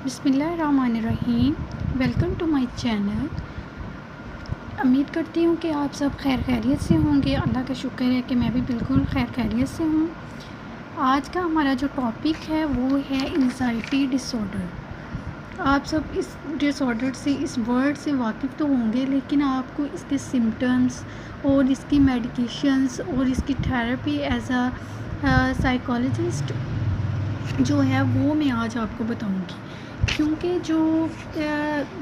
बिस्मिल्लाहिर्रहमानिर्रहीम। Welcome to my channel. उम्मीद करती हूँ कि आप सब खैर खैरियत से होंगे। अल्लाह का शुक्र है कि मैं भी बिल्कुल खैर खैरियत से हूँ। आज का हमारा जो टॉपिक है वो है एंग्ज़ायटी डिसऑर्डर। आप सब इस डिसऑर्डर से, इस वर्ड से वाकिफ़ तो होंगे, लेकिन आपको इसके सिम्टम्स और इसकी मेडिकेशंस और इसकी थेरेपी एज अ साइकोलॉजिस्ट जो है वो मैं आज आपको बताऊंगी। क्योंकि जो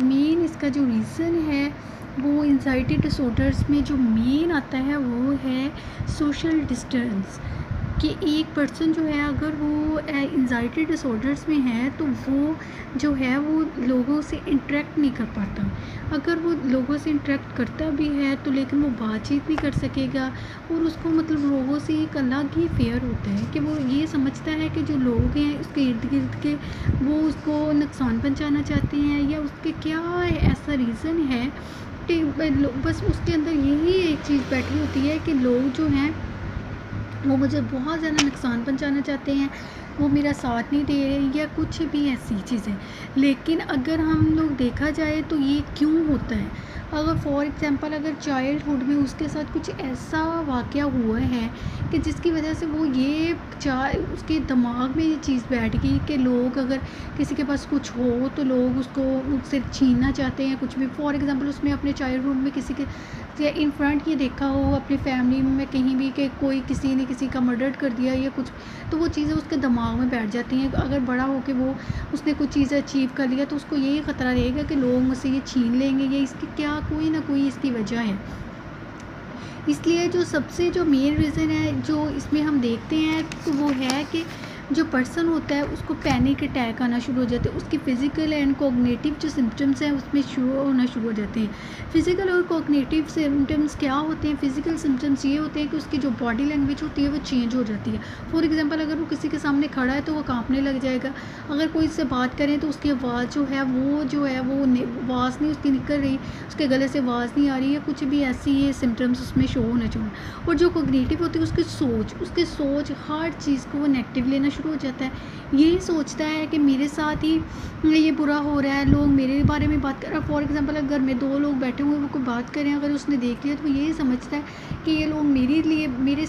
मेन इसका जो रीज़न है वो एंग्ज़ायटी डिसऑर्डर्स में जो मेन आता है वो है सोशल डिस्टेंस। कि एक पर्सन जो है अगर वो एंग्ज़ायटी डिसऑर्डर्स में है तो वो जो है वो लोगों से इंटरेक्ट नहीं कर पाता। अगर वो लोगों से इंटरेक्ट करता भी है तो लेकिन वो बातचीत नहीं कर सकेगा, और उसको मतलब लोगों से एक अलग ही फेयर होता है कि वो ये समझता है कि जो लोग हैं उसके इर्द गिर्द के वो उसको नुकसान पहुंचाना चाहते हैं, या उसके क्या ऐसा रीज़न है कि बस उसके अंदर यही एक चीज़ बैठी होती है कि लोग जो हैं वो मुझे बहुत ज़्यादा नुकसान पहुंचाना चाहते हैं, वो मेरा साथ नहीं दे रहे, या कुछ भी ऐसी चीज़ें। लेकिन अगर हम लोग देखा जाए तो ये क्यों होता है? अगर फॉर एग्ज़ाम्पल अगर चाइल्डहुड में उसके साथ कुछ ऐसा वाक़या हुआ है कि जिसकी वजह से वो ये उसके दिमाग में ये चीज़ बैठ गई कि लोग अगर किसी के पास कुछ हो तो लोग उसको उससे छीनना चाहते हैं कुछ भी। फॉर एग्ज़ाम्पल उसने अपने चाइल्डहुड में किसी के इन फ्रंट ये देखा हो अपनी फैमिली में कहीं भी कि कोई किसी ने किसी का मर्डर कर दिया या कुछ, तो वो चीज़ें उसके दिमाग में बैठ जाती हैं। अगर बड़ा हो के वो उसने कुछ चीज़ें अचीव कर लिया तो उसको यही ख़तरा रहेगा कि लोग मुझसे ये छीन लेंगे, या इसकी क्या कोई ना कोई इसकी वजह है। इसलिए जो सबसे जो मेन रीज़न है जो इसमें हम देखते हैं तो वो है कि जो पर्सन होता है उसको पैनिक अटैक आना शुरू हो जाते हैं। उसकी फ़िज़िकल एंड कॉग्निटिव जो सिम्टम्स हैं उसमें शुरू होना शुरू हो जाते हैं। फ़िज़िकल और कॉग्निटिव सिम्टम्स क्या होते हैं? फ़िज़िकल सिम्टम्स ये होते हैं कि उसकी जो बॉडी लैंग्वेज होती है वो चेंज हो जाती है। फॉर एग्ज़ाम्पल अगर वो किसी के सामने खड़ा है तो वो काँपने लग जाएगा। अगर कोई उससे बात करें तो उसकी आवाज़ जो है वो आवाज़ नहीं उसकी निकल रही, उसके गले से आवाज़ नहीं आ रही है, कुछ भी ऐसी ये सिम्टम्स उसमें शो होना चाहिए। और जो कॉग्निटिव होती है उसकी सोच हर चीज़ को वो नेगेटिव लेना शुरू हो जाता है। यही सोचता है कि मेरे साथ ही ये बुरा हो रहा है, लोग मेरे बारे में बात कर रहे हैं। फॉर एग्ज़ाम्पल अगर मैं दो लोग बैठे हुए वो कोई बात करें, अगर उसने देख लिया तो वो यही समझता है कि ये लोग मेरे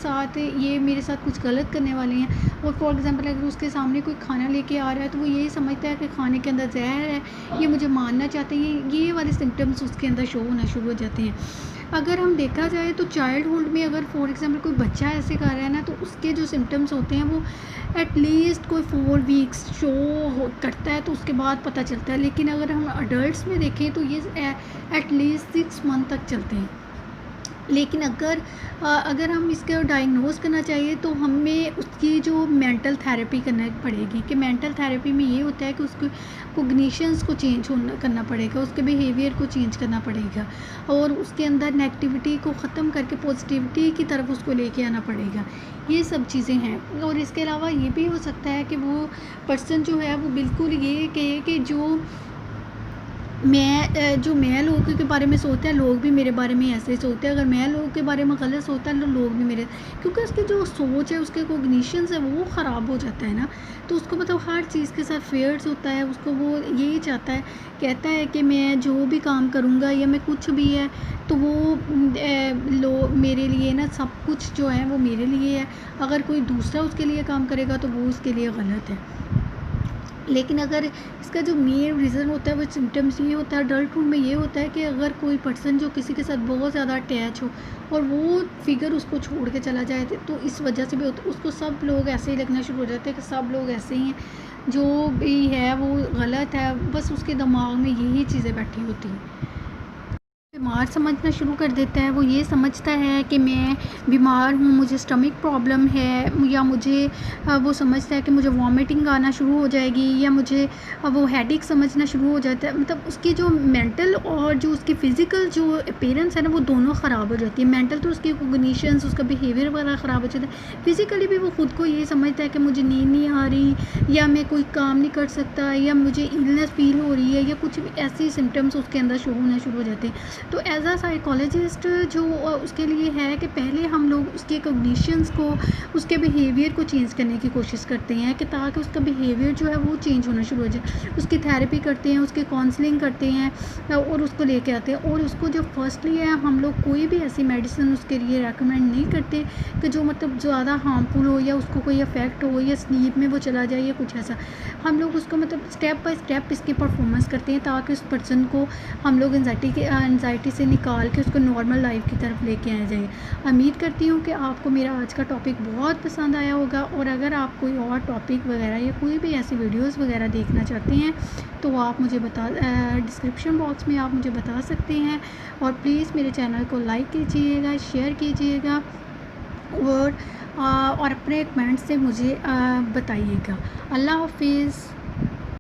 साथ कुछ गलत करने वाले हैं। और फॉर एग्ज़ाम्पल अगर उसके सामने कोई खाना लेके आ रहा है तो वो यही समझता है कि खाने के अंदर जहर है, ये मुझे मारना चाहते हैं। ये वाले सिम्टम्स उसके अंदर शो होना शुरू हो जाते हैं। अगर हम देखा जाए तो चाइल्डहुड में अगर फॉर एग्ज़ाम्पल कोई बच्चा ऐसे कर रहा है ना तो उसके जो सिम्टम्स होते हैं वो एटलीस्ट कोई 4 वीक्स करता है तो उसके बाद पता चलता है। लेकिन अगर हम अडल्ट्स में देखें तो ये एटलीस्ट 6 मंथ तक चलते हैं। लेकिन अगर हम इसका डायग्नोज करना चाहिए तो हमें उसकी जो मेंटल थेरेपी करना पड़ेगी। कि मेंटल थेरेपी में ये होता है कि उसको कोग्निशंस को करना पड़ेगा, उसके बिहेवियर को चेंज करना पड़ेगा, और उसके अंदर नेगेटिविटी को ख़त्म करके पॉजिटिविटी की तरफ उसको लेके आना पड़ेगा। ये सब चीज़ें हैं। और इसके अलावा ये भी हो सकता है कि वो पर्सन जो है वो बिल्कुल ये कहे कि जो मैं लोगों के बारे में सोचता है लोग भी मेरे बारे में ऐसे ही सोचते हैं। अगर मैं लोगों के बारे में गलत सोचता है तो लोग भी मेरे, क्योंकि उसकी जो सोच है उसके कोग्निशंस है वो ख़राब हो जाता है ना। तो उसको मतलब हर चीज़ के साथ फेयर्स होता है, उसको वो यही चाहता है, कहता है कि मैं जो भी काम करूँगा या मैं कुछ भी है तो वो मेरे लिए ना सब कुछ जो है वो मेरे लिए है। अगर कोई दूसरा उसके लिए काम करेगा तो वो उसके लिए गलत है। लेकिन अगर इसका जो मेन रीज़न होता है वो सिम्टम्स ये होता है अडल्टहुड में, ये होता है कि अगर कोई पर्सन जो किसी के साथ बहुत ज़्यादा अटैच हो और वो फिगर उसको छोड़ के चला जाए तो इस वजह से भी उसको सब लोग ऐसे ही लगना शुरू हो जाते हैं कि सब लोग ऐसे ही हैं, जो भी है वो गलत है। बस उसके दिमाग में यही चीज़ें बैठी होती हैं। बीमार समझना शुरू कर देता है। वो ये समझता है कि मैं बीमार हूँ, मुझे स्टमक प्रॉब्लम है, या वो समझता है कि मुझे वॉमिटिंग आना शुरू हो जाएगी, या मुझे वो हेडेक समझना शुरू हो जाता है। मतलब उसकी जो मेंटल और जो उसकी फ़िज़िकल जो अपीयरेंस है ना वो दोनों ख़राब हो जाती है। मेंटल तो उसकी कॉग्निशंस उसका बिहेवियर वगैरह ख़राब हो जाता है। फ़िज़िकली भी वो ख़ुद को ये समझता है कि मुझे नींद नहीं आ रही, या मैं कोई काम नहीं कर सकता, या मुझे इलनेस फ़ील हो रही है, या कुछ भी ऐसे सिम्टम्स उसके अंदर शो होना शुरू हो जाते हैं। तो एज़ अ साइकोलॉजिस्ट जो उसके लिए है कि पहले हम लोग उसके कॉग्निशंस को, उसके बिहेवियर को चेंज करने की कोशिश करते हैं कि ताकि उसका बिहेवियर जो है वो चेंज होना शुरू हो जाए। उसकी थेरेपी करते हैं, उसकी काउंसलिंग करते हैं और उसको लेके आते हैं। और उसको जो फर्स्टली है, हम लोग कोई भी ऐसी मेडिसिन उसके लिए रेकमेंड नहीं करते कि जो मतलब ज़्यादा हार्मफुल हो या उसको कोई इफ़ेक्ट हो या स्लीप में वो चला जाए या कुछ ऐसा। हम लोग उसको मतलब स्टेप बाय स्टेप इसकी परफॉर्मेंस करते हैं ताकि उस पर्सन को हम लोग एंजाइटी से निकाल के उसको नॉर्मल लाइफ की तरफ लेके आ जाए। उम्मीद करती हूँ कि आपको मेरा आज का टॉपिक बहुत पसंद आया होगा। और अगर आप कोई और टॉपिक वगैरह या कोई भी ऐसी वीडियोस वगैरह देखना चाहते हैं तो आप मुझे डिस्क्रिप्शन बॉक्स में आप मुझे बता सकते हैं। और प्लीज़ मेरे चैनल को लाइक कीजिएगा, शेयर कीजिएगा और अपने कमेंट से मुझे बताइएगा। अल्लाह हाफिज़।